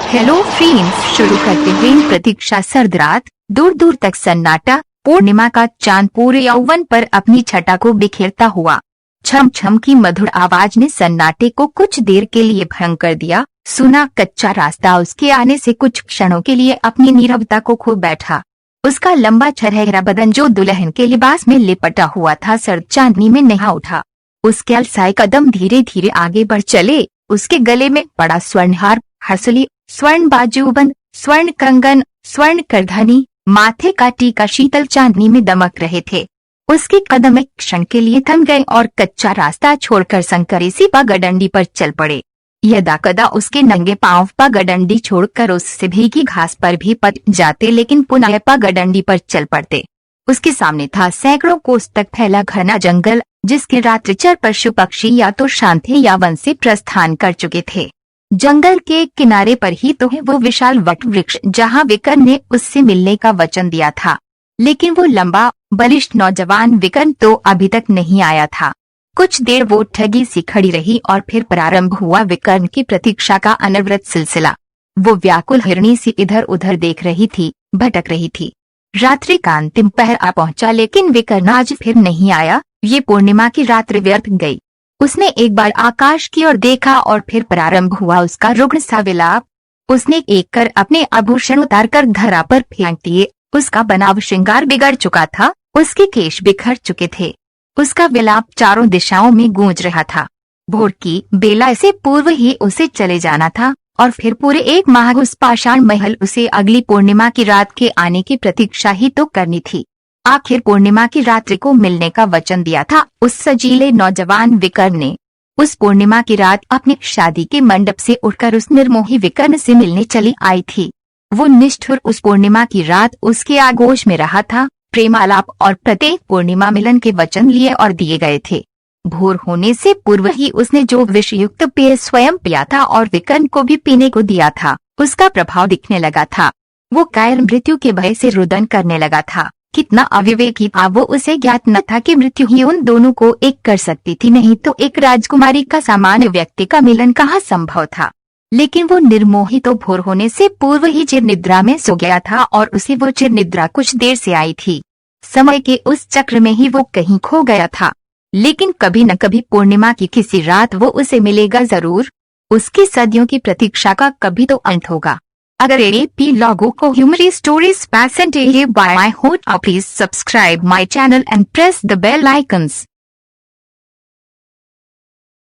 Hello friends, शुरू करते हैं प्रतीक्षा। सर्द रात, दूर दूर तक सन्नाटा। पूर्णिमा का चांद पूरे यौवन पर अपनी छटा को बिखेरता हुआ। छम छम की मधुर आवाज ने सन्नाटे को कुछ देर के लिए भंग कर दिया। सुना कच्चा रास्ता उसके आने से कुछ क्षणों के लिए अपनी नीरवता को खो बैठा। उसका लंबा छरहरा बदन जो दुल्हन के लिबास में लिपटा हुआ था, सर्द चांदनी में नहा उठा। उसके अलसाए कदम धीरे धीरे आगे बढ़ चले। उसके गले में बड़ा स्वर्णहार, हंसुली, स्वर्ण बाजूबंद, स्वर्ण कंगन, स्वर्ण करधनी, माथे का टीका शीतल चांदनी में दमक रहे थे। उसके कदम एक क्षण के लिए थम गए और कच्चा रास्ता छोड़कर संकरी सी पगडंडी पर चल पड़े। यदा कदा उसके नंगे पांव पगडंडी छोड़कर उससे भीगी घास पर भी पट जाते, लेकिन पुनः पगडंडी पर चल पड़ते। उसके सामने था सैकड़ों कोस तक फैला घना जंगल, जिसके रात्रिचर पशु पक्षी या तो शांत थे या वन से प्रस्थान कर चुके थे। जंगल के किनारे पर ही तो है वो विशाल वट वृक्ष जहाँ विकर्ण ने उससे मिलने का वचन दिया था, लेकिन वो लंबा बलिष्ठ नौजवान विकर्ण तो अभी तक नहीं आया था। कुछ देर वो ठगी सी खड़ी रही और फिर प्रारंभ हुआ विकर्ण की प्रतीक्षा का अनवरत सिलसिला। वो व्याकुल हिरणी सी इधर उधर देख रही थी, भटक रही थी। रात्रि का अंतिम पहर आ पहुंचा, लेकिन विकर्ण आज फिर नहीं आया। ये पूर्णिमा की रात्रि व्यर्थ गई। उसने एक बार आकाश की ओर देखा और फिर प्रारंभ हुआ उसका रुग्ण सा विलाप। उसने एक कर अपने आभूषण उतारकर धरा पर फेंक दिए। उसका बनाव श्रृंगार बिगड़ चुका था, उसके केश बिखर चुके थे। उसका विलाप चारों दिशाओं में गूंज रहा था। भोर की बेला से पूर्व ही उसे चले जाना था और फिर पूरे एक माह उस पाषाण महल उसे अगली पूर्णिमा की रात के आने की प्रतीक्षा ही तो करनी थी। आखिर पूर्णिमा की रात्रि को मिलने का वचन दिया था उस सजीले नौजवान विकर्ण ने। उस पूर्णिमा की रात अपनी शादी के मंडप से उठकर उस निर्मोही विकर्ण से मिलने चली आई थी। वो निष्ठुर उस पूर्णिमा की रात उसके आगोश में रहा था। प्रेमालाप और प्रत्येक पूर्णिमा मिलन के वचन लिए और दिए गए थे। भोर होने से पूर्व ही उसने जो विषयुक्त पेय स्वयं पिया था और विकर्ण को भी पीने को दिया था, उसका प्रभाव दिखने लगा था। वो कायर मृत्यु के भय से रुदन करने लगा था। कितना अविवेकी था वो, उसे ज्ञात न था कि मृत्यु ही उन दोनों को एक कर सकती थी, नहीं तो एक राजकुमारी का सामान्य व्यक्ति का मिलन कहाँ संभव था। लेकिन वो निर्मोही तो भोर होने से पूर्व ही चिर निद्रा में सो गया था और उसे वो चिर निद्रा कुछ देर से आई थी। समय के उस चक्र में ही वो कहीं खो गया था, लेकिन कभी न कभी पूर्णिमा की किसी रात वो उसे मिलेगा जरूर। उसकी सदियों की प्रतीक्षा का कभी तो अंत होगा। अगर एपी लोगों को ह्यूमरी स्टोरीज पसंद है by my host, please subscribe my channel and press the bell icons.